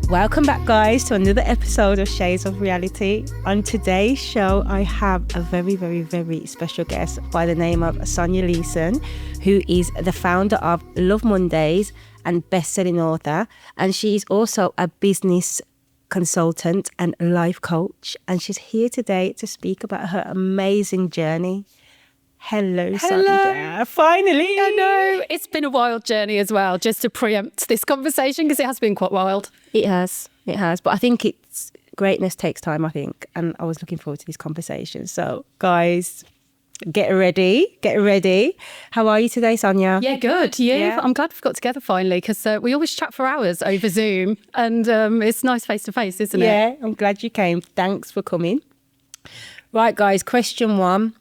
Welcome back, guys, to another episode of Shades of Reality. On today's show, I have a very, very, very special guest by the name of Sonja Leeson, who is the founder of Love Mondays and best-selling author. And she's also a business consultant and life coach. And she's here today to speak about her amazing journey. Hello, Sonja. Finally. I know. It's been a wild journey as well, just to preempt this conversation, because it has been quite wild. It has. But I think greatness takes time, I think. And I was looking forward to this conversation. So, guys, get ready. How are you today, Sonja? Yeah, good. Yeah. I'm glad we've got together finally, because we always chat for hours over Zoom. And it's nice face to face, isn't it? Yeah, I'm glad you came. Thanks for coming. Right, guys, question 1.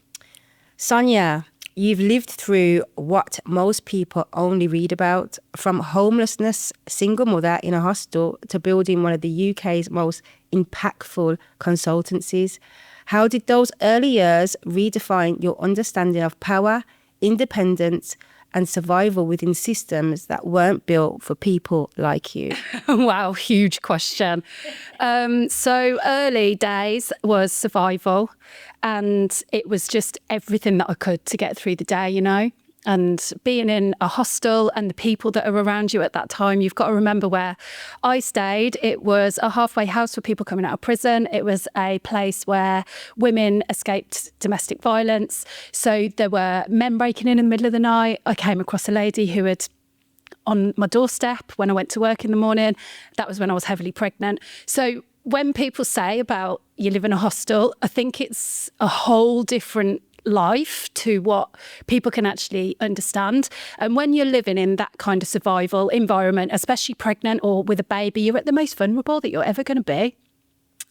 Sonja, you've lived through what most people only read about, from homelessness, single mother in a hostel, to building one of the UK's most impactful consultancies. How did those early years redefine your understanding of power, independence, and survival within systems that weren't built for people like you? Wow, huge question. So early days was survival, and it was just everything that I could to get through the day, you know. And being in a hostel and the people that are around you at that time, you've got to remember where I stayed. It was a halfway house for people coming out of prison. It was a place where women escaped domestic violence. So there were men breaking in the middle of the night. I came across a lady who had on my doorstep when I went to work in the morning. That was when I was heavily pregnant. So when people say about you live in a hostel, I think it's a whole different life to what people can actually understand. And when you're living in that kind of survival environment, especially pregnant or with a baby, you're at the most vulnerable that you're ever going to be.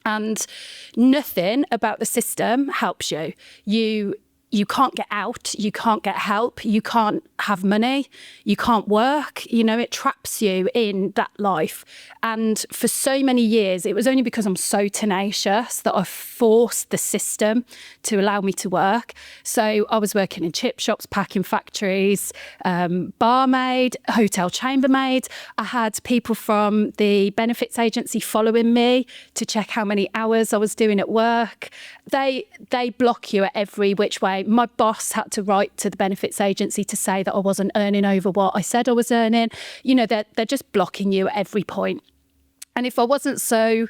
And nothing about the system helps you. You can't get out, you can't get help, you can't have money, you can't work, you know, it traps you in that life. And for so many years, it was only because I'm so tenacious that I forced the system to allow me to work. So I was working in chip shops, packing factories, barmaid, hotel chambermaid. I had people from the benefits agency following me to check how many hours I was doing at work. They block you at every which way. My boss had to write to the benefits agency to say that I wasn't earning over what I said I was earning. You know, they're just blocking you at every point. And if I wasn't so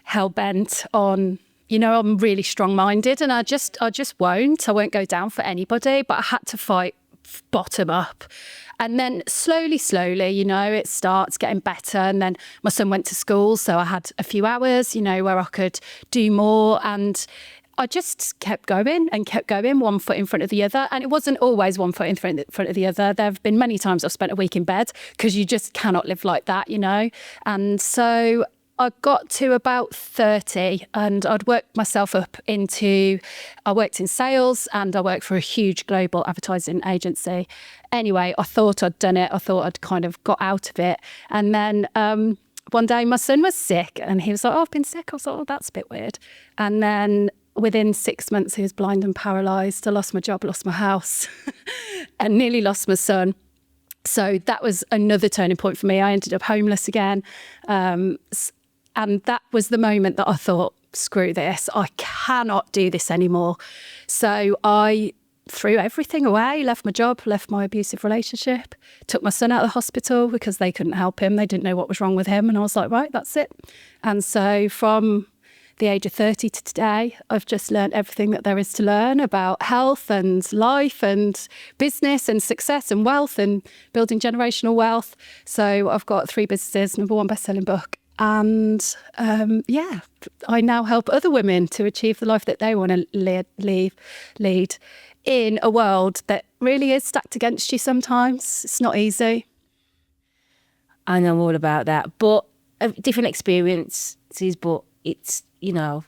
hell-bent on, you know, I'm really strong-minded and I just won't go down for anybody, but I had to fight bottom up. And then slowly, you know, it starts getting better. And then my son went to school, so I had a few hours, you know, where I could do more. And I just kept going, one foot in front of the other. And it wasn't always one foot in front of the other. There have been many times I've spent a week in bed because you just cannot live like that, you know. And so I got to about 30 and I'd worked myself up I worked in sales and I worked for a huge global advertising agency. Anyway, I thought I'd done it. I thought I'd kind of got out of it. And then one day my son was sick and he was like, "Oh, I've been sick." I was like, "Oh, that's a bit weird." And then within 6 months, he was blind and paralysed. I lost my job, lost my house and nearly lost my son. So that was another turning point for me. I ended up homeless again. And that was the moment that I thought, screw this, I cannot do this anymore. So I threw everything away, left my job, left my abusive relationship, took my son out of the hospital because they couldn't help him. They didn't know what was wrong with him. And I was like, right, that's it. And so from the age of 30 to today, I've just learned everything that there is to learn about health and life and business and success and wealth and building generational wealth. So I've got 3 businesses, #1 best-selling book. And I now help other women to achieve the life that they want to lead in a world that really is stacked against you sometimes. It's not easy. I know all about that, but different experiences, but it's, you know,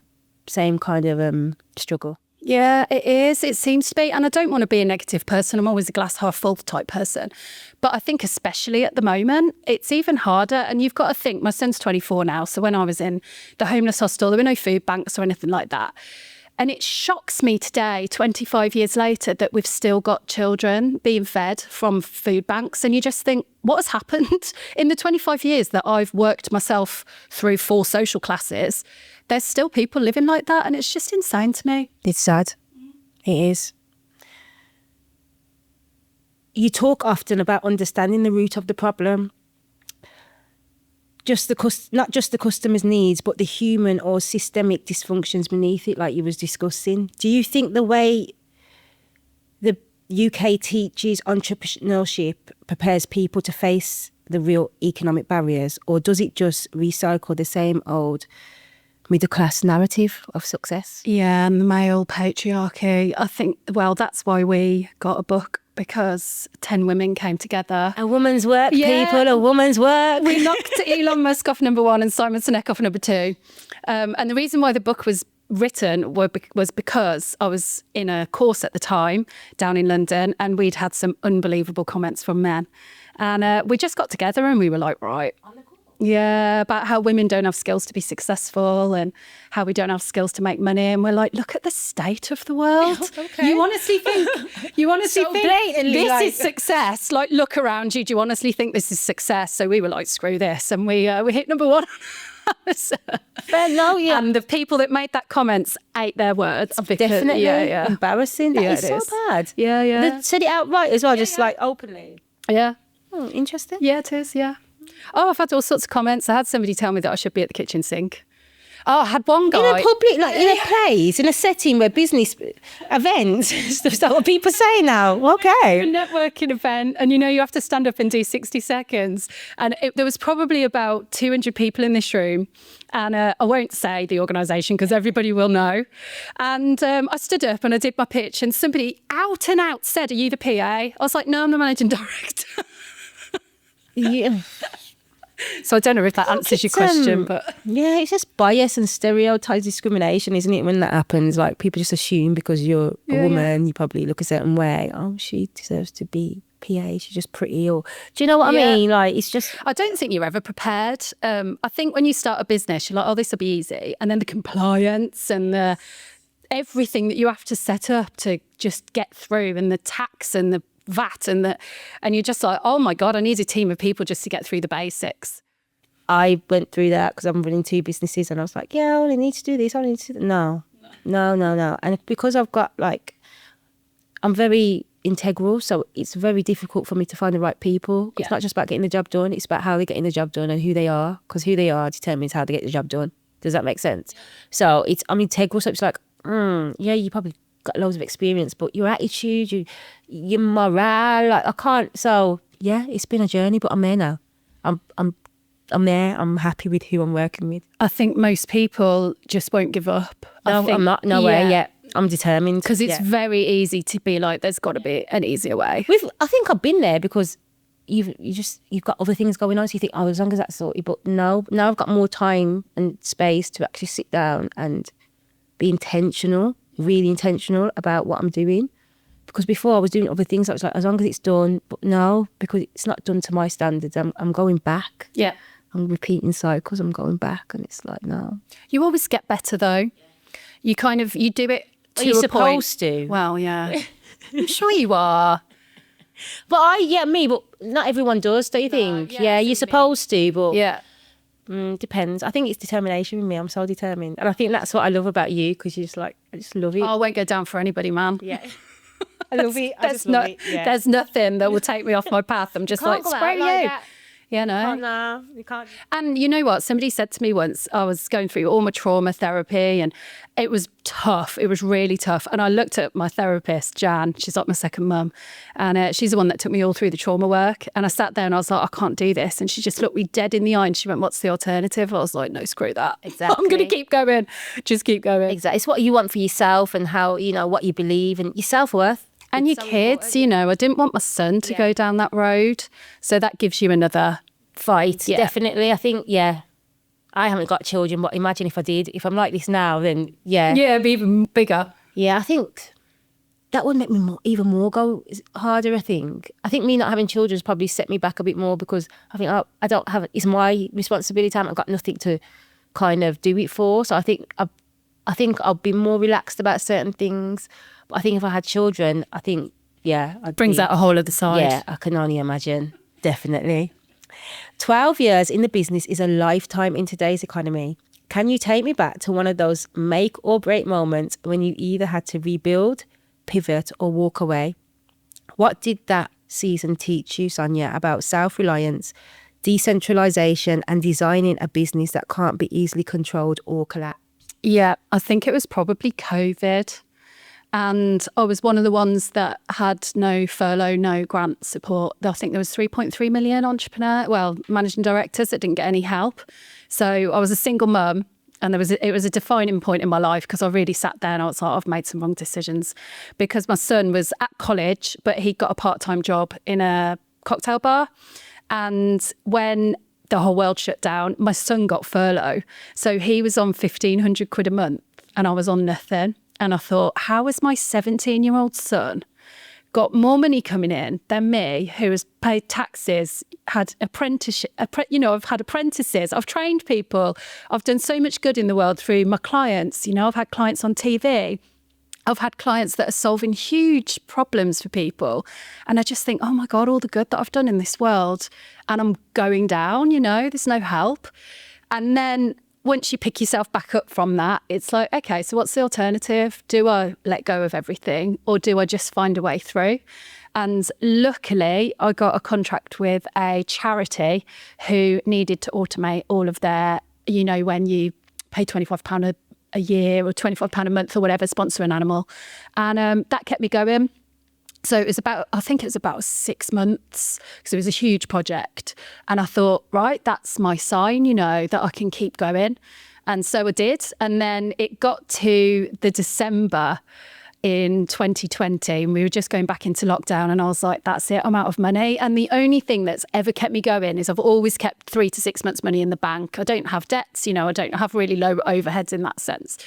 same kind of struggle. Yeah, it is. It seems to be. And I don't want to be a negative person. I'm always a glass half full type person. But I think especially at the moment, it's even harder. And you've got to think, my son's 24 now. So when I was in the homeless hostel, there were no food banks or anything like that. And it shocks me today, 25 years later, that we've still got children being fed from food banks. And you just think, what has happened? In the 25 years that I've worked myself through 4 social classes, there's still people living like that. And it's just insane to me. It's sad. It is. You talk often about understanding the root of the problem. Not just the customer's needs, but the human or systemic dysfunctions beneath it, like you was discussing. Do you think the way the UK teaches entrepreneurship prepares people to face the real economic barriers, or does it just recycle the same old middle class narrative of success? Yeah, and the male patriarchy. I think, well, that's why we got a book, because 10 women came together. A woman's work, people, a woman's work. We knocked Elon Musk off number 1 and Simon Sinek off number 2. And the reason why the book was written was because I was in a course at the time down in London, and we'd had some unbelievable comments from men. And we just got together and we were like, right. Yeah, about how women don't have skills to be successful and how we don't have skills to make money. And we're like, look at the state of the world. Okay. You honestly think blatantly, this is success? Like, look around you. Do you honestly think this is success? So we were like, screw this. And we hit number 1. And the people that made that comments ate their words. Definitely embarrassing. That is so bad. Yeah. They said it outright as well, like openly. Yeah. Oh, interesting. Yeah, it is, yeah. Oh, I've had all sorts of comments. I had somebody tell me that I should be at the kitchen sink. Oh, I had one guy. In a public, like in a place, in a setting where business events, is that what people say now? Okay. A networking event, and you have to stand up and do 60 seconds. And there was probably about 200 people in this room. And I won't say the organisation because everybody will know. And I stood up and I did my pitch, and somebody out and out said, "Are you the PA?" I was like, "No, I'm the managing director." Yeah. So I don't know if that answers your question, but yeah, it's just bias and stereotype discrimination, isn't it? When that happens, like people just assume because you're a woman, you probably look a certain way. Oh, she deserves to be PA. She's just pretty, or do you know what I mean? Like, it's just. I don't think you're ever prepared. I think when you start a business, you're like, oh, this will be easy, and then the compliance and the everything that you have to set up to just get through, and the tax and the VAT and you're just like, oh my God, I need a team of people just to get through the basics. I went through that because I'm running 2 businesses, and I was like, yeah, I only need to do this, I only need to do that. No. And because I've got I'm very integral, so it's very difficult for me to find the right people. It's not just about getting the job done, it's about how they're getting the job done and who they are, because who they are determines how they get the job done. Does that make sense? So I'm integral, so it's like, yeah, you probably got loads of experience, but your attitude, your morale, like I can't. So yeah, it's been a journey, but I'm there now. I'm there. I'm happy with who I'm working with. I think most people just won't give up. I'm not. No way yet. I'm determined because it's very easy to be like, there's got to be an easier way. I think I've been there because you've got other things going on, so you think, oh, as long as that's sorted. But now I've got more time and space to actually sit down and be intentional. Really intentional about what I'm doing, because before I was doing other things. I was like, as long as it's done, but no, because it's not done to my standards, I'm going back. Yeah, I'm repeating cycles. I'm going back, and it's like, no. You always get better though. You do it to you're a supposed point. to. Well, yeah, I'm sure you are. But but not everyone does, don't you think? Yeah, you're supposed to, but yeah. Depends. I think it's determination with me. I'm so determined, and I think that's what I love about you, because you're just like, I just love it. Oh, I won't go down for anybody, man. Yeah, I love it. I just love it. Yeah. There's nothing that will take me off my path. I'm just like, screw you. Yeah, no. No, you can't. And you know what? Somebody said to me once, I was going through all my trauma therapy, and it was tough. It was really tough. And I looked at my therapist, Jan. She's like my second mum. And she's the one that took me all through the trauma work. And I sat there and I was like, I can't do this. And she just looked me dead in the eye and she went, what's the alternative? I was like, no, screw that. Exactly. I'm going to keep going. Just keep going. Exactly. It's what you want for yourself and how, what you believe and your self-worth. And your kids, I didn't want my son to go down that road. So that gives you another fight. Yeah. Definitely. I think, I haven't got children, but imagine if I did. If I'm like this now, then yeah, it'd be even bigger. Yeah, I think that would make me even more go harder. I think me not having children has probably set me back a bit more, because I think I don't have, it's my responsibility. I haven't got nothing to kind of do it for. So I think I think I'll be more relaxed about certain things. But I think if I had children, I think, yeah. Brings out a whole other side. Yeah, I can only imagine. Definitely. 12 years in the business is a lifetime in today's economy. Can you take me back to one of those make or break moments when you either had to rebuild, pivot, or walk away? What did that season teach you, Sonja, about self-reliance, decentralization, and designing a business that can't be easily controlled or collapse? Yeah, I think it was probably COVID. And I was one of the ones that had no furlough, no grant support. I think there was 3.3 million managing directors that didn't get any help. So I was a single mum, and it was a defining point in my life, because I really sat there and I was like, I've made some wrong decisions, because my son was at college, but he got a part-time job in a cocktail bar. And when the whole world shut down, my son got furlough. So he was on 1,500 quid a month and I was on nothing. And I thought, how has my 17-year-old son got more money coming in than me, who has paid taxes, had apprenticeship, I've had apprentices, I've trained people, I've done so much good in the world through my clients. I've had clients on TV. I've had clients that are solving huge problems for people. And I just think, oh my God, all the good that I've done in this world, and I'm going down, there's no help. And then once you pick yourself back up from that, it's like, okay, so what's the alternative? Do I let go of everything, or do I just find a way through? And luckily, I got a contract with a charity who needed to automate all of their, when you pay £25 a year or £25 a month or whatever, sponsor an animal. And that kept me going. So I think it was about 6 months, because it was a huge project. And I thought, right, that's my sign, that I can keep going. And so I did. And then it got to the December in 2020, and we were just going back into lockdown, and I was like, that's it, I'm out of money. And the only thing that's ever kept me going is I've always kept 3 to 6 months money in the bank. I don't have debts, I don't have really low overheads in that sense.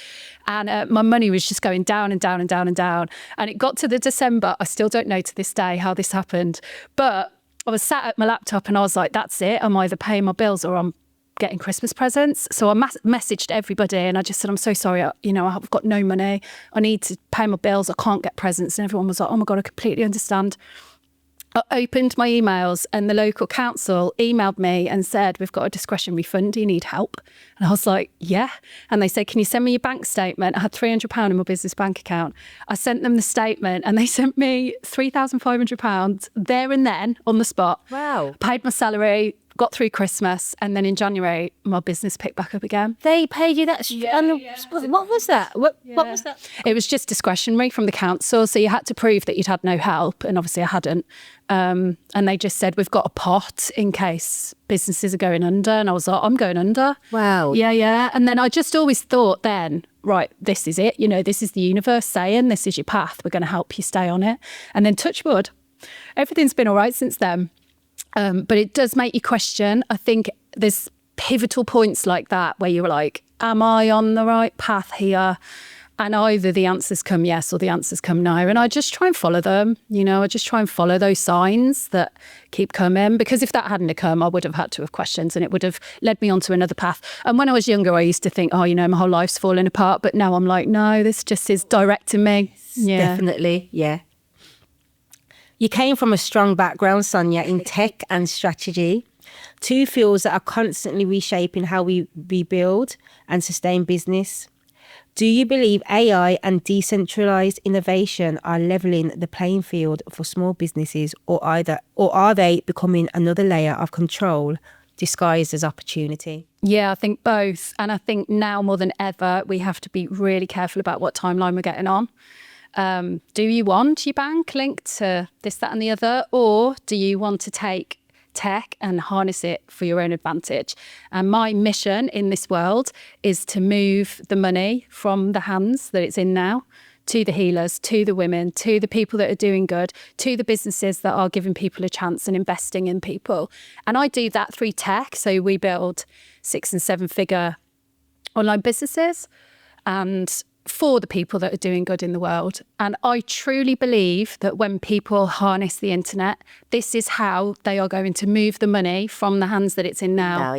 And my money was just going down and down and down and down. And it got to the December. I still don't know to this day how this happened, but I was sat at my laptop and I was like, that's it, I'm either paying my bills or I'm getting Christmas presents. So I messaged everybody and I just said, I'm so sorry, I've got no money, I need to pay my bills, I can't get presents. And everyone was like, oh my God, I completely understand. I opened my emails and the local council emailed me and said, we've got a discretionary fund, do you need help? And I was like, yeah. And they said, can you send me your bank statement? I had £300 in my business bank account. I sent them the statement and they sent me £3,500 there and then on the spot. Wow. Paid my salary, got through Christmas, and then in January my business picked back up again. They paid you that? What was that? What was that? It was just discretionary from the council, so you had to prove that you'd had no help, and obviously I hadn't. And they just said, we've got a pot in case businesses are going under. And I was like, I'm going under. Wow. Yeah. And then I just always thought then, right, this is it. This is the universe saying, this is your path. We're going to help you stay on it. And then touch wood, everything's been all right since then. But it does make you question. I think there's pivotal points like that where you're like, am I on the right path here? And either the answers come yes or the answers come no. And I just try and follow them. I just try and follow those signs that keep coming. Because if that hadn't come, I would have had to have questions and it would have led me onto another path. And when I was younger, I used to think, my whole life's falling apart. But now I'm like, no, this just is directing me. Yeah. Definitely, yeah. You came from a strong background, Sonja, in tech and strategy, 2 fields that are constantly reshaping how we rebuild and sustain business. Do you believe AI and decentralized innovation are leveling the playing field for small businesses, or are they becoming another layer of control disguised as opportunity? Yeah, I think both. And I think now more than ever, we have to be really careful about what timeline we're getting on. Do you want your bank linked to this, that and the other? Or do you want to take tech and harness it for your own advantage? And my mission in this world is to move the money from the hands that it's in now to the healers, to the women, to the people that are doing good, to the businesses that are giving people a chance and investing in people. And I do that through tech. So we build 6 and 7 figure online businesses and for the people that are doing good in the world. And I truly believe that when people harness the internet, this is how they are going to move the money from the hands that it's in now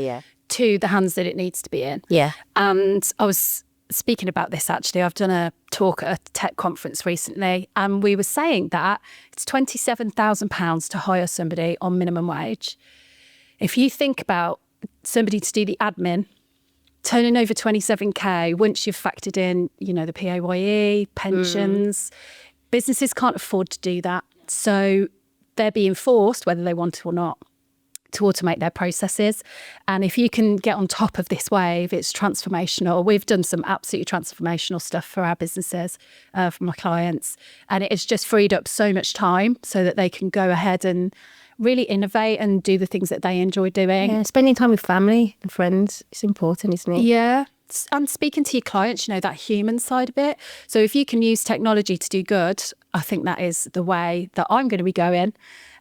to the hands that it needs to be in. Yeah. And I was speaking about this, actually, I've done a talk at a tech conference recently, and we were saying that it's £27,000 to hire somebody on minimum wage. If you think about somebody to do the admin, turning over 27k, once you've factored in, the PAYE, pensions, businesses can't afford to do that. So they're being forced, whether they want to or not, to automate their processes. And if you can get on top of this wave, it's transformational. We've done some absolutely transformational stuff for our businesses, for my clients. And it has just freed up so much time so that they can go ahead and really innovate and do the things that they enjoy doing. Yeah, spending time with family and friends is important, isn't it? Yeah. And speaking to your clients, that human side of it. So if you can use technology to do good, I think that is the way that I'm going to be going.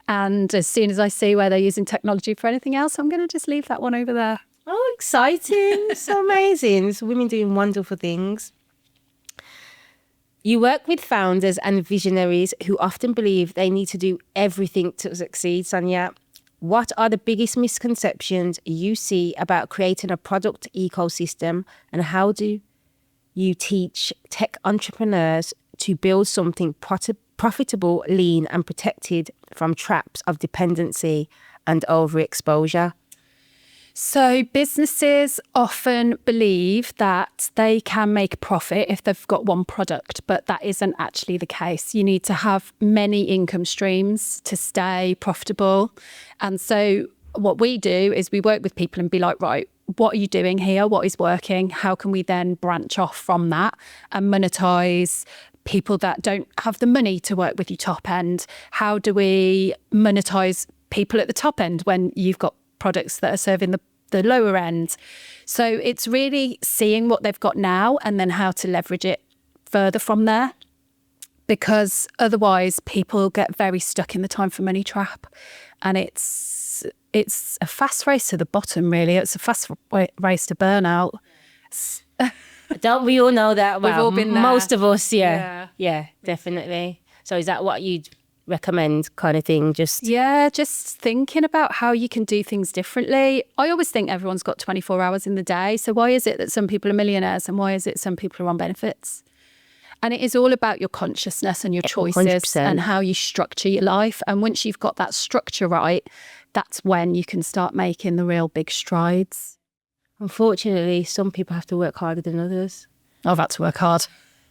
And as soon as I see where they're using technology for anything else, I'm going to just leave that one over there. Oh, exciting. So amazing. So women doing wonderful things. You work with founders and visionaries who often believe they need to do everything to succeed, Sonja. What are the biggest misconceptions you see about creating a product ecosystem, and how do you teach tech entrepreneurs to build something profitable, lean and protected from traps of dependency and overexposure? So businesses often believe that they can make a profit if they've got one product, but that isn't actually the case. You need to have many income streams to stay profitable. And so what we do is we work with people and be like, right, what are you doing here? What is working? How can we then branch off from that and monetize people that don't have the money to work with you top end? How do we monetize people at the top end when you've got products that are serving the lower end? So it's really seeing what they've got now and then how to leverage it further from there, because otherwise people get very stuck in the time for money trap, and it's a fast race to the bottom, really. It's a fast race to burnout. Don't we all know that? We've all been there. Most of us, yeah, definitely. So is that what you'd recommend, kind of thing? Just thinking about how you can do things differently. I always think everyone's got 24 hours in the day. So why is it that some people are millionaires and why is it some people are on benefits? And it is all about your consciousness and your choices 100%. And how you structure your life. And once you've got that structure right, that's when you can start making the real big strides. Unfortunately, some people have to work harder than others. I've had to work hard.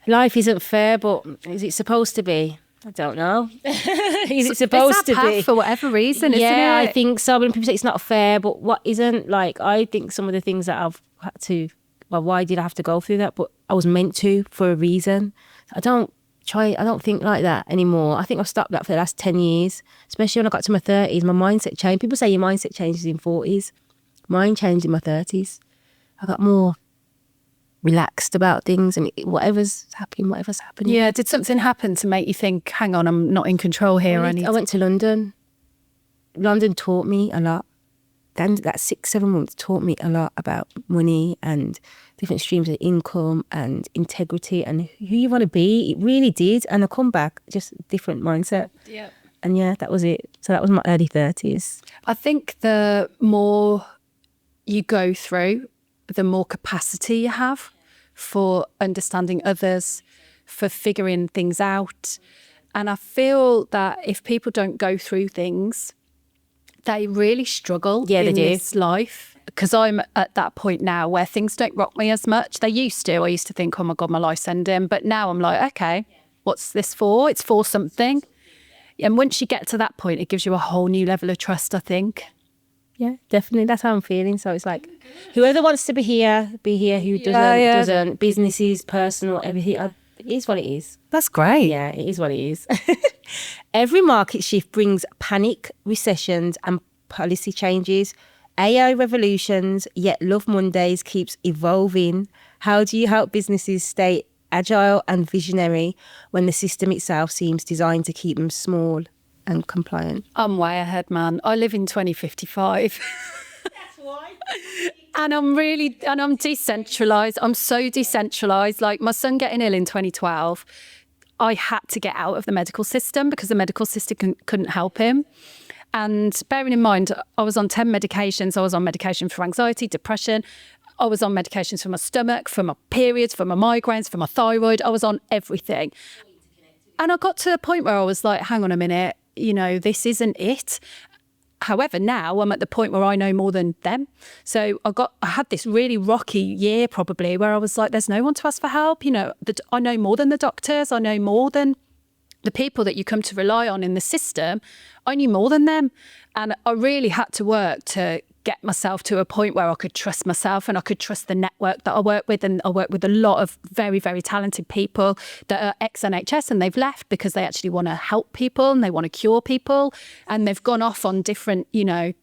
Life isn't fair, but is it supposed to be? I don't know. Is it supposed to be? For whatever reason, isn't it? Yeah, I think so. When people say it's not fair, but what isn't? Like, I think some of the things that I've had to, well, why did I have to go through that? But I was meant to for a reason. I don't think like that anymore. I think I've stopped that for the last 10 years, especially when I got to my 30s. My mindset changed. People say your mindset changes in 40s. Mine changed in my 30s. I got more relaxed about things, and whatever's happening. Yeah, did something happen to make you think, hang on, I'm not in control here? I went to London. London taught me a lot. Then that 6-7 months taught me a lot about money and different streams of income and integrity and who you want to be. It really did. And I come back, just different mindset. Yeah. And yeah, that was it. So that was my early 30s. I think the more you go through, the more capacity you have for understanding others, for figuring things out. And I feel that if people don't go through things, they really struggle in this life. Because I'm at that point now where things don't rock me as much. They used to. I used to think, oh my God, my life's ending. But now I'm like, okay, what's this for? It's for something. And once you get to that point, it gives you a whole new level of trust, I think. Yeah, definitely. That's how I'm feeling. So it's like, whoever wants to be here. Who doesn't. Businesses, personal, everything. It is what it is. That's great. Yeah, it is what it is. Every market shift brings panic, recessions and policy changes, AI revolutions, yet Love Mondays keeps evolving. How do you help businesses stay agile and visionary when the system itself seems designed to keep them small and compliant? I'm way ahead, man. I live in 2055. That's why. And I'm decentralised. I'm so decentralised. Like my son getting ill in 2012, I had to get out of the medical system because the medical system couldn't help him. And bearing in mind, I was on 10 medications. I was on medication for anxiety, depression. I was on medications for my stomach, for my periods, for my migraines, for my thyroid. I was on everything. And I got to a point where I was like, hang on a minute, this isn't it. However, now I'm at the point where I know more than them. So I had this really rocky year probably where I was like, there's no one to ask for help. I know more than the doctors. I know more than the people that you come to rely on in the system. I knew more than them. And I really had to work to get myself to a point where I could trust myself and I could trust the network that I work with. And I work with a lot of very, very talented people that are ex-NHS and they've left because they actually want to help people and they want to cure people. And they've gone off on different,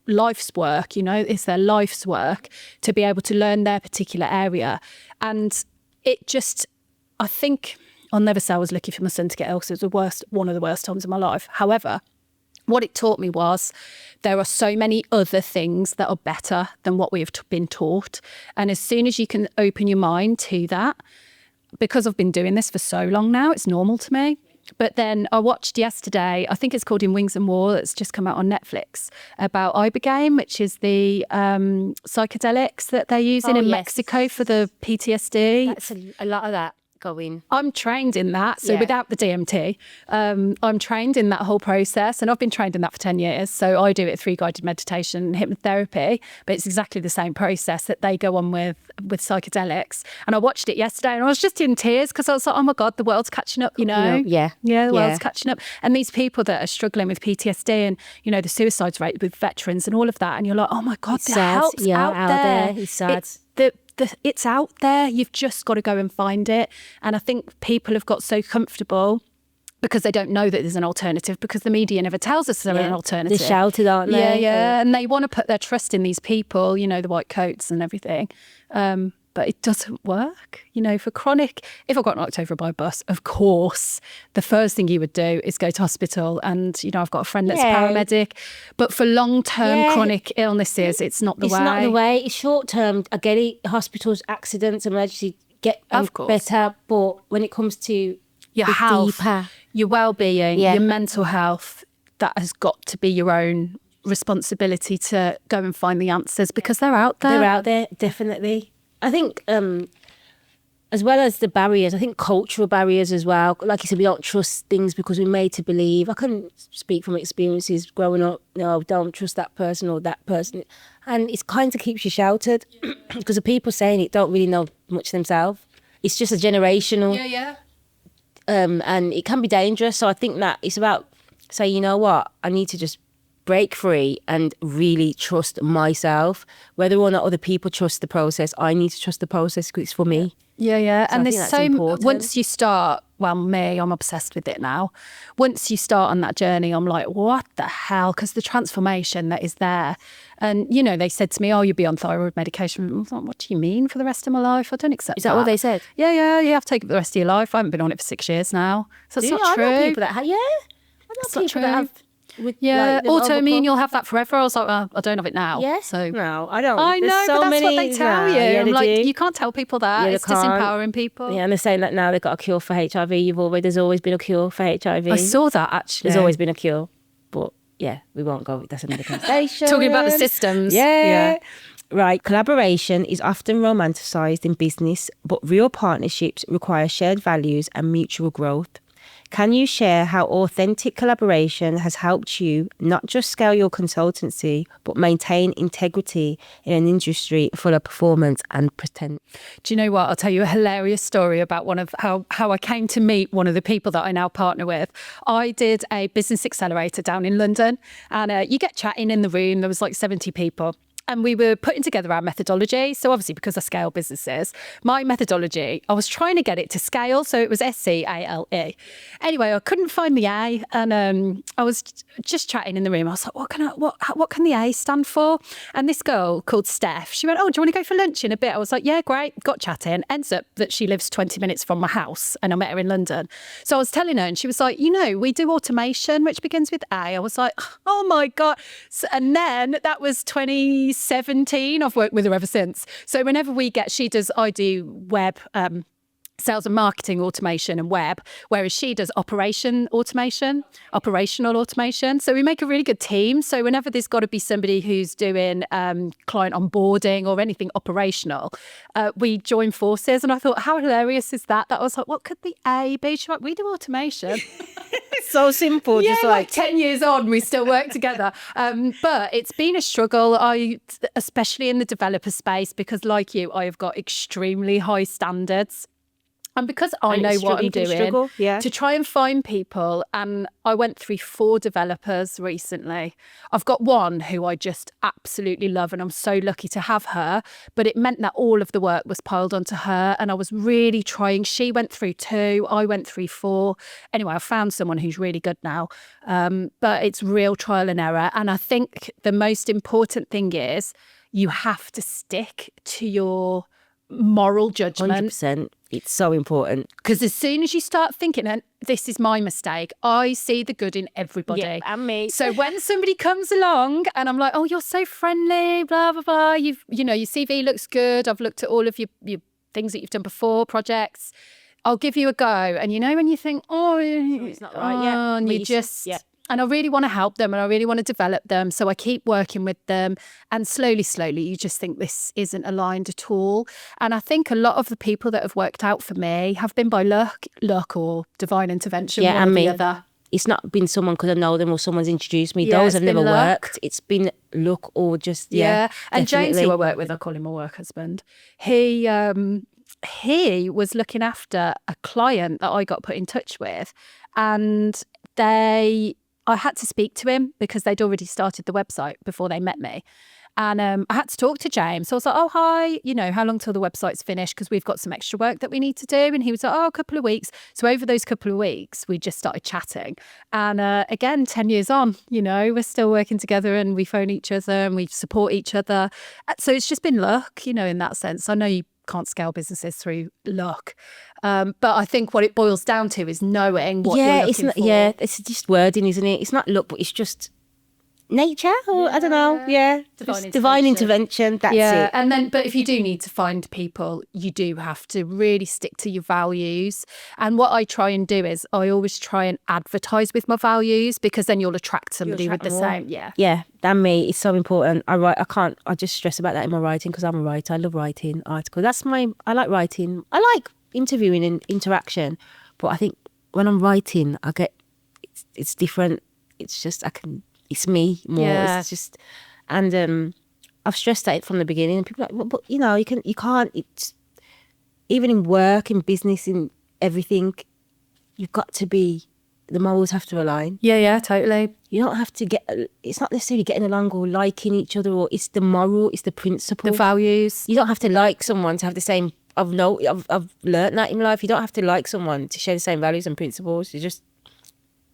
life's work, it's their life's work to be able to learn their particular area. And it just, I think, I'll never say I was lucky for my son to get ill because it was one of the worst times of my life. However, what it taught me was there are so many other things that are better than what we have been taught. And as soon as you can open your mind to that, because I've been doing this for so long now, it's normal to me. But then I watched yesterday, I think it's called In Wings and War, that's just come out on Netflix, about ibogaine, which is the psychedelics that they're using in Mexico for the PTSD. That's a lot of that. Going. I'm trained in that. So without the DMT, I'm trained in that whole process. And I've been trained in that for 10 years. So I do it through guided meditation and hypnotherapy. But it's exactly the same process that they go on with psychedelics. And I watched it yesterday and I was just in tears because I was like, oh my God, the world's catching up, Yeah, the world's catching up. And these people that are struggling with PTSD and, the suicides rate with veterans and all of that. And you're like, oh my God, the help's out there. It's sad. It's out there. You've just got to go and find it. And I think people have got so comfortable because they don't know that there's an alternative because the media never tells us there's an alternative. They're shouted, aren't they? Yeah. And they want to put their trust in these people, the white coats and everything. But it doesn't work. For chronic, if I got knocked over by a bus, of course, the first thing you would do is go to hospital. And, I've got a friend that's a paramedic. But for long-term chronic illnesses, it's not the way. It's not the way. It's short-term. I get it. Hospitals, accidents, emergency get better. But when it comes to your health, deeper, your well-being, your mental health, that has got to be your own responsibility to go and find the answers because they're out there. They're out there, definitely. I think as well as the barriers, I think cultural barriers as well. Like you said, we don't trust things because we're made to believe. I can speak from experiences growing up, don't trust that person or that person. And it kind of keeps you sheltered because the people saying it don't really know much themselves. It's just a generational. And it can be dangerous. So I think that it's about saying, you know what, I need to just break free and really trust myself. Whether or not other people trust the process, I need to trust the process because it's for me. Yeah. So and there's so once you start, I'm obsessed with it now. Once you start on that journey, I'm like, what the hell? Because the transformation that is there. And, they said to me, oh, you'll be on thyroid medication. I was like, what do you mean for the rest of my life? I don't accept that. Is that what they said? Yeah, you have to take it for the rest of your life. I haven't been on it for 6 years now. So it's not true. I know people that have, that have autoimmune, you'll have that forever. I was like, well, I don't have it now. Yeah. So no, I don't. I know, but that's what they tell you. I'm like, do. You can't tell people that. It's disempowering people. Yeah, and they're saying that now they've got a cure for HIV. There's always been a cure for HIV. I saw that actually. There's always been a cure, but we won't go. That's another conversation. Talking about the systems. Yeah. Right, collaboration is often romanticised in business, but real partnerships require shared values and mutual growth. Can you share how authentic collaboration has helped you not just scale your consultancy, but maintain integrity in an industry full of performance and pretend? Do you know what? I'll tell you a hilarious story about one of how I came to meet one of the people that I now partner with. I did a business accelerator down in London and you get chatting in the room. There was like 70 people. And we were putting together our methodology. So obviously, because I scale businesses, my methodology, I was trying to get it to scale. So it was SCALE. Anyway, I couldn't find the A. And I was just chatting in the room. I was like, what can the A stand for? And this girl called Steph, she went, oh, do you want to go for lunch in a bit? I was like, yeah, great. Got chatting. Ends up that she lives 20 minutes from my house and I met her in London. So I was telling her and she was like, we do automation, which begins with A. I was like, oh my God. So, and then that was 2017. I've worked with her ever since. So whenever I do web sales and marketing automation and web, whereas she does operational automation. So we make a really good team. So whenever there's got to be somebody who's doing client onboarding or anything operational, we join forces. And I thought, how hilarious is that? That I was like, what could the A be? She's like, we do automation. So simple. Yeah, just like 10 years on, we still work together. But it's been a struggle, especially in the developer space, because like you, I have got extremely high standards. And because I know what I'm doing, to try and find people, and I went through 4 developers recently. I've got one who I just absolutely love, and I'm so lucky to have her. But it meant that all of the work was piled onto her, and I was really trying. She went through 2, I went through 4. Anyway, I found someone who's really good now. But it's real trial and error. And I think the most important thing is you have to stick to your moral judgment. 100%. It's so important. Because as soon as you start thinking, and this is my mistake, I see the good in everybody. Yeah, and me. So when somebody comes along and I'm like, oh, you're so friendly, blah, blah, blah. You know, your CV looks good. I've looked at all of your things that you've done before, projects. I'll give you a go. And you know, when you think, oh, it's not right yet. And you just... Yeah. And I really want to help them and I really want to develop them. So I keep working with them. And slowly, you just think this isn't aligned at all. And I think a lot of the people that have worked out for me have been by luck or divine intervention. Yeah, one and or the me. other. It's not been someone because I know them or someone's introduced me. Those have never worked. It's been luck or just, And definitely. James, who I work with, I call him my work husband. He was looking after a client that I got put in touch with. And I had to speak to him because they'd already started the website before they met me. And I had to talk to James. So I was like, oh, hi, you know, how long till the website's finished? Because we've got some extra work that we need to do. And he was like, oh, a couple of weeks. So over those couple of weeks, we just started chatting. And again, 10 years on, you know, we're still working together and we phone each other and we support each other. So it's just been luck, you know, in that sense. I know you can't scale businesses through luck. But I think what it boils down to is knowing what you're looking for. Yeah, it's just wording, isn't it? It's not luck, but it's just nature, or I don't know. Yeah, divine intervention. That's it. And then, but if you do need to find people, you do have to really stick to your values. And what I try and do is I always try and advertise with my values because then you'll attract somebody with the same. Yeah, and me. It's so important. I just stress about that in my writing because I'm a writer. I love writing articles. I like writing. I like interviewing and interaction, but I think when I'm writing, it's different. It's just it's me more. Yeah. It's just, and I've stressed that from the beginning. And people are like, but you know, you can't. It's even in work, in business, in everything. You've got to be. The morals have to align. Yeah, totally. You don't have to it's not necessarily getting along or liking each other, or it's the moral, it's the principle, the values. You don't have to like someone to have the same. I've learned that in life. You don't have to like someone to share the same values and principles. You just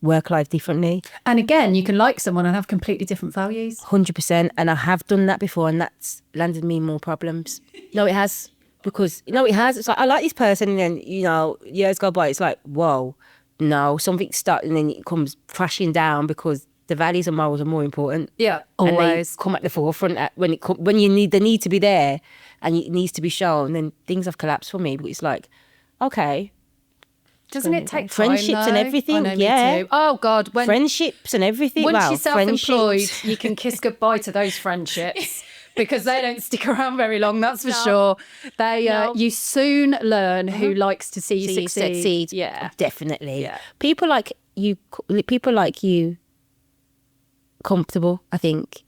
work life differently. And again, you can like someone and have completely different values. 100%. And I have done that before, and that's landed me more problems. No, it has. Because, it has. It's like, I like this person, and then, years go by, it's like, whoa, no, something starts, and then it comes crashing down because the values and morals are more important. Yeah, always. And they come at the forefront when they need to be there and it needs to be shown. Then things have collapsed for me. But it's like, okay, doesn't it take friendships time, and everything? I know, me too. Oh God, friendships and everything. Once you're self-employed, you can kiss goodbye to those friendships. Because they don't stick around very long, that's for sure. You soon learn who likes to see you succeed. Yeah, definitely. Yeah. People like you, comfortable, I think,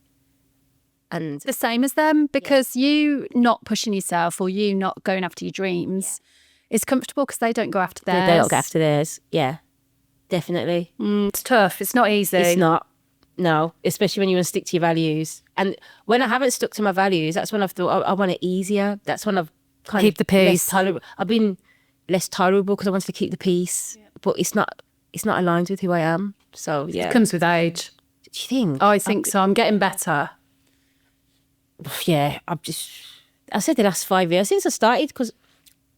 and the same as them, because you not pushing yourself or you not going after your dreams is comfortable because they don't go after theirs. They don't go after theirs. Yeah, definitely. It's tough. It's not easy. It's not. No, especially when you want to stick to your values. And when I haven't stuck to my values, that's when I've thought I want it easier. That's when I've keep the peace. I've been less tolerable because I wanted to keep the peace. Yeah. But it's not aligned with who I am. So yeah, it comes with age. Do you think? I think so. I'm getting better. Yeah, I said the last 5 years since I started, because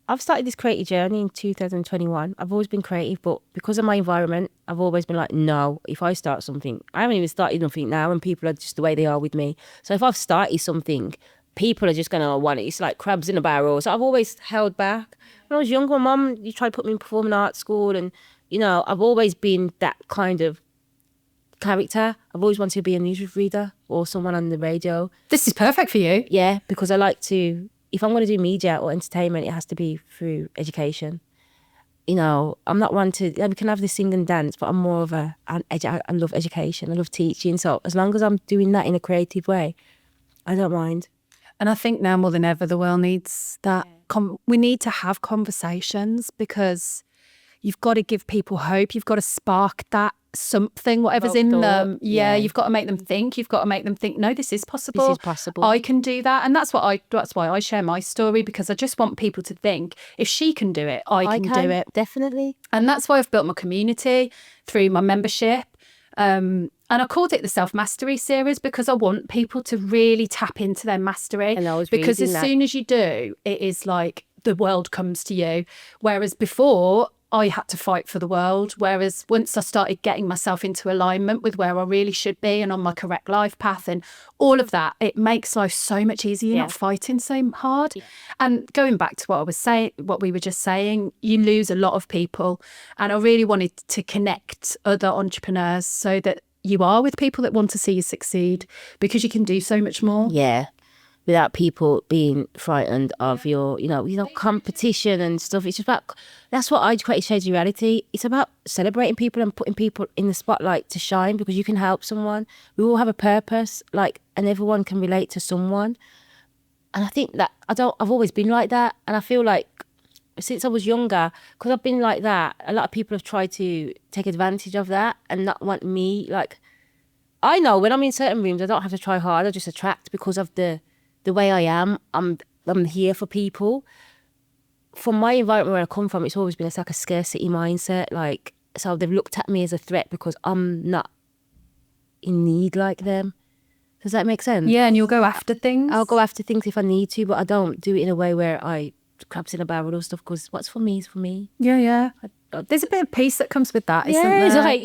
I've started this creative journey in 2021. I've always been creative, but because of my environment, I've always been like, no, if I start something, I haven't even started nothing now, and people are just the way they are with me. So if I've started something, people are just going to want it. It's like crabs in a barrel. So I've always held back. When I was younger, my mum, you tried to put me in performing arts school, and, you know, I've always been that kind of character. I've always wanted to be a newsreader or someone on the radio. This is perfect for you. Yeah, because I like to, if I'm going to do media or entertainment, it has to be through education. You know, I'm not one to, we can have this sing and dance, but I'm more of I love education, I love teaching. So as long as I'm doing that in a creative way, I don't mind. And I think now more than ever, the world needs that. We need to have conversations, because you've got to give people hope. You've got to spark that something, whatever's in them. Yeah, you've got to make them think. You've got to make them think, no, this is possible. This is possible. I can do that. And that's why I share my story, because I just want people to think, if she can do it, I can do it. Definitely. And that's why I've built my community through my membership. And I called it the Self-Mastery series, because I want people to really tap into their mastery. And I was because as reading that. soon as you do, it is like the world comes to you. Whereas before, I had to fight for the world. Whereas once I started getting myself into alignment with where I really should be and on my correct life path and all of that, it makes life so much easier. You're not fighting so hard. Yeah. And going back to what I was saying, what we were just saying, you lose a lot of people. And I really wanted to connect other entrepreneurs so that you are with people that want to see you succeed, because you can do so much more. Yeah. Without people being frightened of your, competition and stuff. It's just about, that's what I created Shades of Reality. It's about celebrating people and putting people in the spotlight to shine, because you can help someone. We all have a purpose, and everyone can relate to someone. And I think that I've always been like that. And I feel like since I was younger, because I've been like that, a lot of people have tried to take advantage of that and not want me. I know when I'm in certain rooms, I don't have to try hard. I just attract because of the way I am. I'm here for people. From my environment where I come from, it's always been a scarcity mindset. So they've looked at me as a threat because I'm not in need like them. Does that make sense? Yeah, and you'll go after things. I'll go after things if I need to, but I don't do it in a way where I crabs in a barrel or stuff, because what's for me is for me. Yeah. There's a bit of peace that comes with that, isn't there? I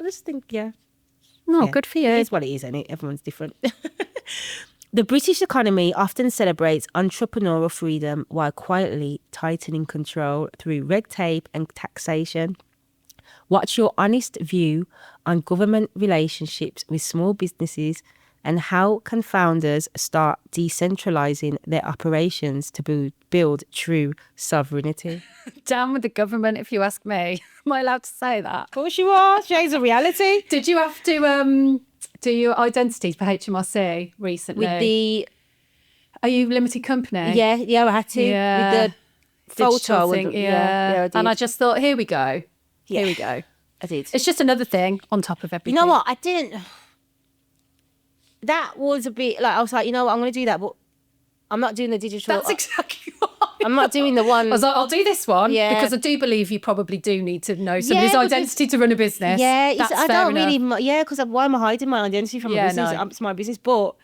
just think, Good for you. It is what it is, isn't it? Everyone's different. The British economy often celebrates entrepreneurial freedom while quietly tightening control through red tape and taxation. What's your honest view on government relationships with small businesses, and how can founders start decentralising their operations to build true sovereignty? Down with the government, if you ask me. Am I allowed to say that? Of course you are. Shades of Reality. Did you have to do your identity for HMRC recently? Are you limited company? Yeah, I had to. Yeah. With the photo. thing, I did. And I just thought, here we go. Yeah. Here we go. I did. It's just another thing on top of everything. You know what? I didn't. That was a bit I was like, you know what? I'm going to do that, but I'm not doing the digital. That's exactly what I'm not doing the one. I was like, I'll do this one, because I do believe you probably do need to know somebody's identity to run a business. Yeah, that's I fair don't enough. really. Yeah, because why am I hiding my identity from a business? No. It's my business. But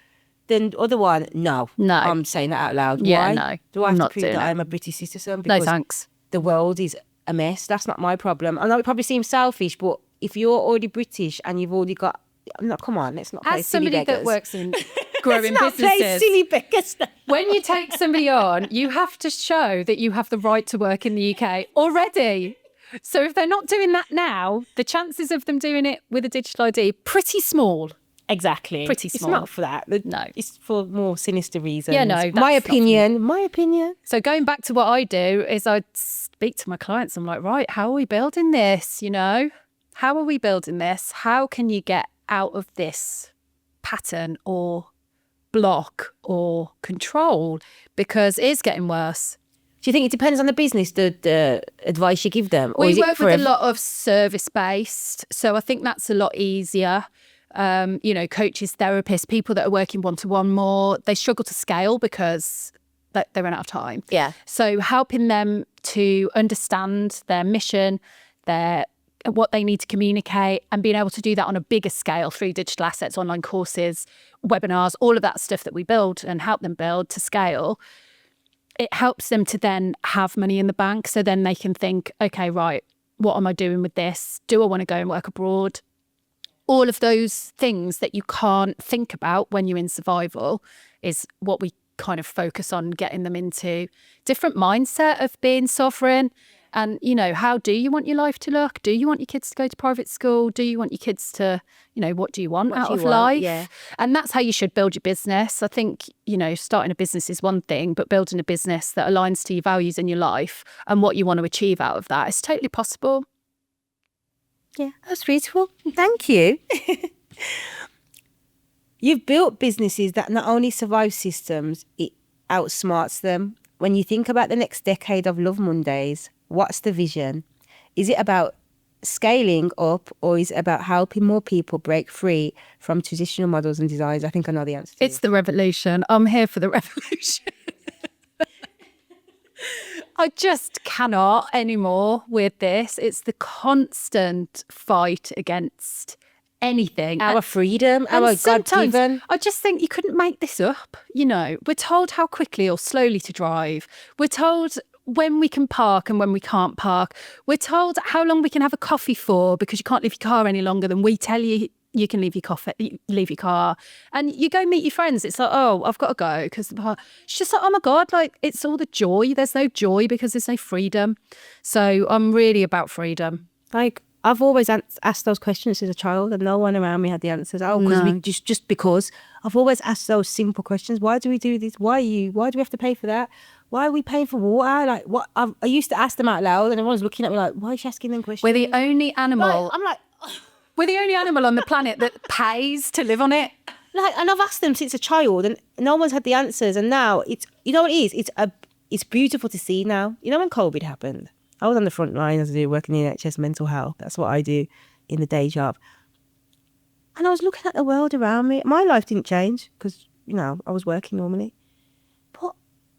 then the other one, no. I'm saying that out loud. Yeah, why? no. Do I have I'm to not prove doing that it. I'm a British citizen? No, Because thanks. the world is a mess. That's not my problem. I know it probably seems selfish, but if you're already British and you've already got, no, come on, let's not play As silly somebody beggars. that works in growing let's not play businesses, silly beggars. when you take somebody on, you have to show that you have the right to work in the UK already. So if they're not doing that now, the chances of them doing it with a digital ID, pretty small. Exactly. Pretty small. It's not for that. No. It's for more sinister reasons. Yeah, no, My that's opinion. My opinion. So going back to what I do is I speak to my clients. I'm like, right, how are we building this? How are we building this? How can you get out of this pattern or block or control? Because it is getting worse. Do you think it depends on the business, the advice you give them? Or We is it work for with a lot of service-based, so I think that's a lot easier. Coaches, therapists, people that are working one-to-one more, they struggle to scale because they run out of time. Yeah. So helping them to understand their mission, what they need to communicate, and being able to do that on a bigger scale through digital assets, online courses, webinars, all of that stuff that we build and help them build to scale. It helps them to then have money in the bank, so then they can think, okay, right, what am I doing with this? Do I want to go and work abroad? all of those things that you can't think about when you're in survival is what we kind of focus on, getting them into different mindset of being sovereign. And, you know, how do you want your life to look? Do you want your kids to go to private school? Do you want your kids to, you know, what do you want out of life? Yeah. And that's how you should build your business. I think, you know, starting a business is one thing, but building a business that aligns to your values in your life and what you want to achieve out of that is totally possible. Yeah, that's beautiful. Thank you. You've built businesses that not only survive systems, it outsmarts them. When you think about the next decade of Love Mondays, what's the vision? Is it about scaling up, or is it about helping more people break free from traditional models and designs? I think I know the answer to It's the revolution. I'm here for the revolution. I just cannot anymore with this. It's the constant fight against anything. Our freedom, our God-given. I just think you couldn't make this up. You know, we're told how quickly or slowly to drive. We're told when we can park and when we can't park. We're told how long we can have a coffee for because you can't leave your car any longer than we tell you you can leave your car. And you go meet your friends. It's like, oh, I've got to go because it's just like, oh my God, like it's all the joy. There's no joy because there's no freedom. So I'm really about freedom. Like, I've always asked those questions as a child and no one around me had the answers. Oh, because we just because I've always asked those simple questions. Why do we do this? Why do we have to pay for that? Why are we paying for water? Like, what? I used to ask them out loud and everyone's looking at me like, why is she asking them questions? We're the only animal. Like, I'm like, we're the only animal on the planet that pays to live on it. Like, and I've asked them since a child and no one's had the answers. And now it's, you know what it is? It's beautiful to see now. You know when COVID happened? I was on the front line as I do, working in NHS mental health. That's what I do in the day job. And I was looking at the world around me. My life didn't change because, you know, I was working normally. But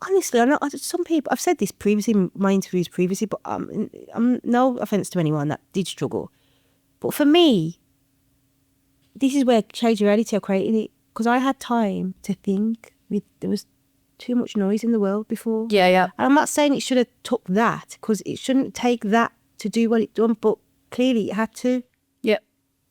honestly, I know some people, I've said this previously in my interviews previously, but I'm no offence to anyone that did struggle. But for me, this is where Change Reality I created it, because I had time to think. There was too much noise in the world before. Yeah. And I'm not saying it should have took that, because it shouldn't take that to do what it done, but clearly it had to. Yep.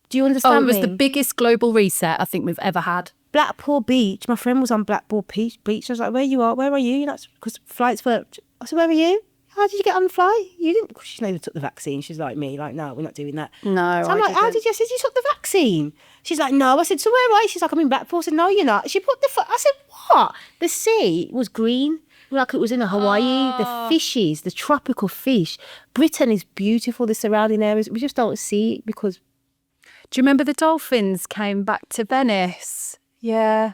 Do you understand it was me? the biggest global reset I think we've ever had. Blackpool Beach, my friend was on Blackpool Beach. I was like, where are you? You know, because flights were, I said, where are you? How did you get on the flight? You didn't, because she never took the vaccine. She's like me, like, no, we're not doing that. No, so I'm like, how did you? I said, you took the vaccine. She's like, no. I said, so where are you? She's like, I'm in Blackpool. I said, no, you're not. She put I said, what? The sea was green, like it was in Hawaii. The fishes, the tropical fish. Britain is beautiful, the surrounding areas. We just don't see it because... Do you remember the dolphins came back to Venice? Yeah.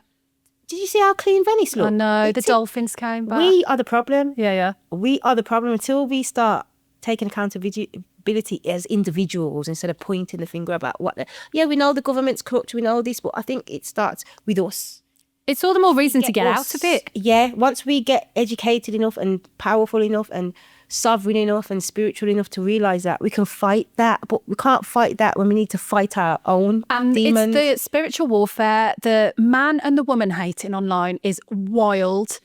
Did you see how clean Venice looked? I know, the dolphins came back. We are the problem. Yeah. We are the problem until we start taking accountability as individuals instead of pointing the finger about what... Yeah, we know the government's corrupt, we know this, but I think it starts with us. It's all the more reason to get out of it. Yeah, once we get educated enough and powerful enough and sovereign enough and spiritual enough to realise that, we can fight that, but we can't fight that when we need to fight our own demons. It's the spiritual warfare. The man and the woman hating online is wild.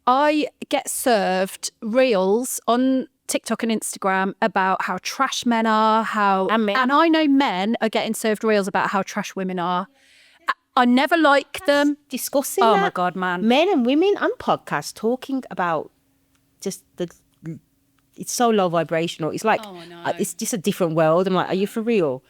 I get served reels on TikTok and Instagram about how trash men are, and I know men are getting served reels about how trash women are. I never like them. Discussing my God, man. Men and women on podcasts talking about just it's so low vibrational. It's like, it's just a different world. I'm like, are you for real?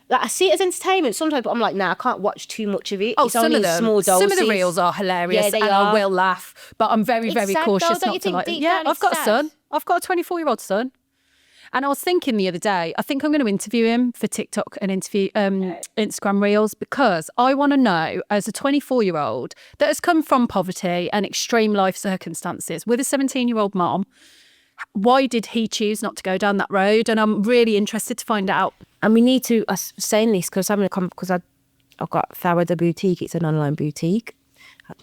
No. Like, I see it as entertainment sometimes, but I'm like, nah, I can't watch too much of it. It's only small doses. Some of the reels are hilarious, and I will laugh, but I'm very, very cautious not to like them. Yeah, I've got a son. I've got a 24-year-old son. And I was thinking the other day, I think I'm going to interview him for TikTok and Instagram Reels, because I want to know, as a 24-year-old that has come from poverty and extreme life circumstances with a 17-year-old mom, why did he choose not to go down that road? And I'm really interested to find out. And we need to, I was saying this because I've got Farah the Boutique. It's an online boutique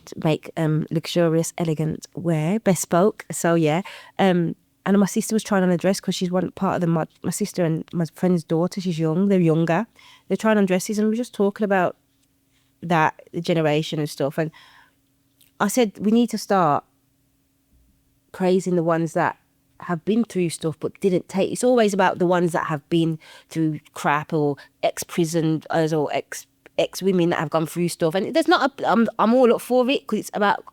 to make luxurious, elegant wear, bespoke. So yeah. And my sister was trying on a dress because she's one part of my sister and my friend's daughter. She's young. They're younger. They're trying on dresses, and we were just talking about that, the generation and stuff. And I said we need to start praising the ones that have been through stuff but didn't take. It's always about the ones that have been through crap, or ex-prisoners, or ex-women that have gone through stuff. And there's not I'm all up for it, because it's about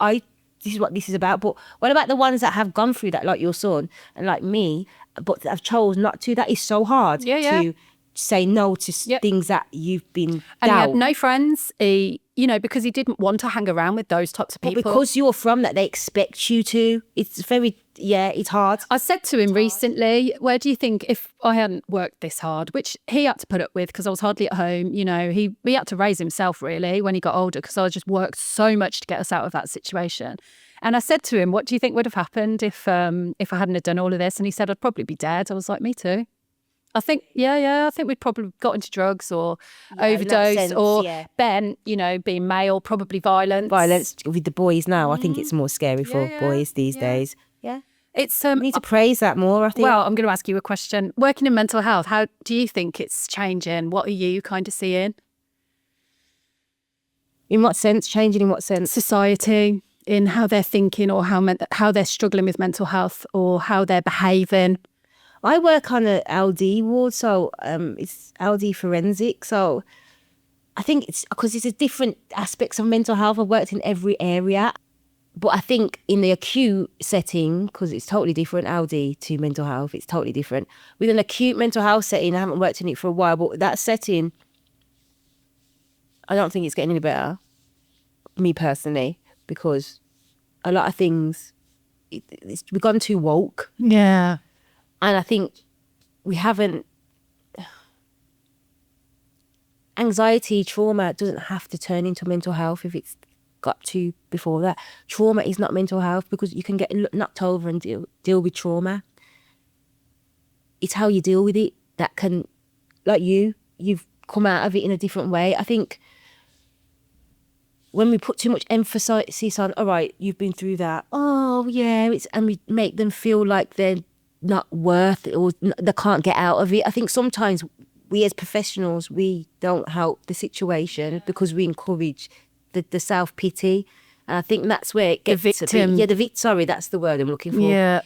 this is what this is about. But what about the ones that have gone through that, like your son and like me, but have chose not to? That is so hard to say no to things that you've been and he had no friends, because he didn't want to hang around with those types of people. But because you're from that, they expect you to. It's very, it's hard. I said to him recently, where do you think, if I hadn't worked this hard, which he had to put up with because I was hardly at home, he had to raise himself really when he got older, because I just worked so much to get us out of that situation. And I said to him, what do you think would have happened if I hadn't have done all of this? And he said, I'd probably be dead. I was like, me too. I think, I think we'd probably got into drugs or overdose, or Ben, being male, probably violence. Violence with the boys now. I think it's more scary for boys these days. Yeah. It's we need to praise that more, I think. Well, I'm going to ask you a question. Working in mental health, how do you think it's changing? What are you kind of seeing? In what sense? Changing in what sense? Society, in how they're thinking, or how they're struggling with mental health, or how they're behaving. I work on an LD ward, so it's LD forensic. So I think it's because it's a different aspects of mental health. I've worked in every area, but I think in the acute setting, because it's totally different, LD to mental health, it's totally different. With an acute mental health setting, I haven't worked in it for a while, but that setting, I don't think it's getting any better, me personally, because a lot of things, we've gone too woke. Yeah. And I think we haven't. Anxiety, trauma doesn't have to turn into mental health if it's got to before that. Trauma is not mental health, because you can get knocked over and deal with trauma. It's how you deal with it that can, like you've come out of it in a different way. I think when we put too much emphasis on, all right, you've been through that, and we make them feel like they're not worth it, or they can't get out of it. I think sometimes we as professionals, we don't help the situation because we encourage the self-pity. And I think that's where it gets the victim. Sorry, that's the word I'm looking for. Yeah.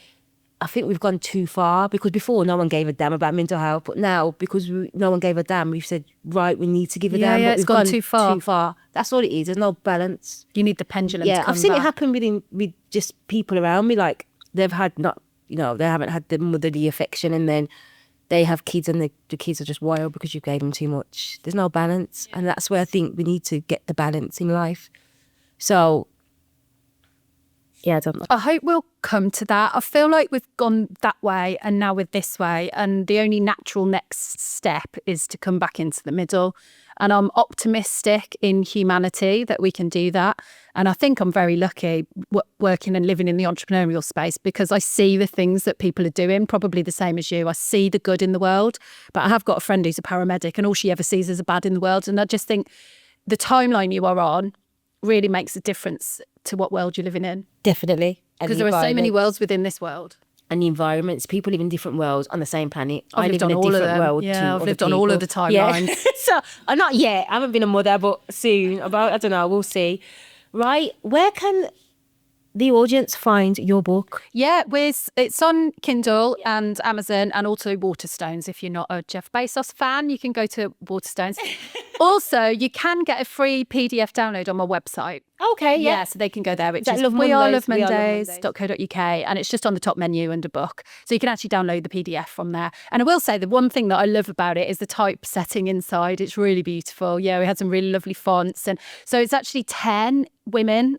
I think we've gone too far, because before no one gave a damn about mental health, but now because no one gave a damn, we've said, right, we need to give a damn. Yeah, but it's we've gone too far. Too far. That's all it is. There's no balance. You need the pendulum to come I've seen back. it happen with just people around me, like they've had they haven't had the motherly affection, and then they have kids, and the kids are just wild because you gave them too much. There's no balance. And that's where I think we need to get the balance in life. So, I don't know. I hope we'll come to that. I feel like we've gone that way and now we're this way. And the only natural next step is to come back into the middle. And I'm optimistic in humanity that we can do that. And I think I'm very lucky working and living in the entrepreneurial space, because I see the things that people are doing, probably the same as you. I see the good in the world. But I have got a friend who's a paramedic, and all she ever sees is the bad in the world. And I just think the timeline you are on really makes a difference to what world you're living in. Definitely. Because there are so many worlds within this world. And the environments, people live in different worlds on the same planet. I live in a different world. Yeah, I've lived on all of the timelines. Yeah. So, I'm not yet. I haven't been a mother, but soon. I don't know. We'll see. Right. Where can the audience find your book? Yeah, it's on Kindle and Amazon, and also Waterstones. If you're not a Jeff Bezos fan, you can go to Waterstones. Also, you can get a free PDF download on my website. Okay, yeah. So they can go there, which is WeARELoveMondays.co.uk, and it's just on the top menu under book. So you can actually download the PDF from there. And I will say the one thing that I love about it is the typesetting inside. It's really beautiful. Yeah, we had some really lovely fonts. And so it's actually 10 women.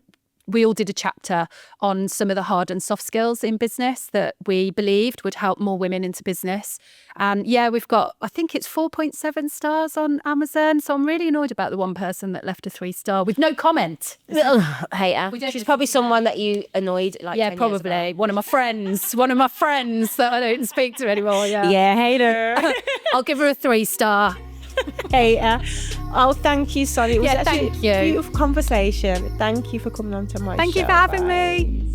We all did a chapter on some of the hard and soft skills in business that we believed would help more women into business. And we've got, I think it's 4.7 stars on Amazon. So I'm really annoyed about the one person that left a 3-star with no comment. Hater. She's probably someone that you annoyed. Like 10 probably. years ago. One of my friends that I don't speak to anymore. Yeah, hater. I'll give her a 3-star. Hater. Oh, thank you, Sonja. It was thank you. A beautiful conversation. Thank you for coming on to my show. Thank you for having me.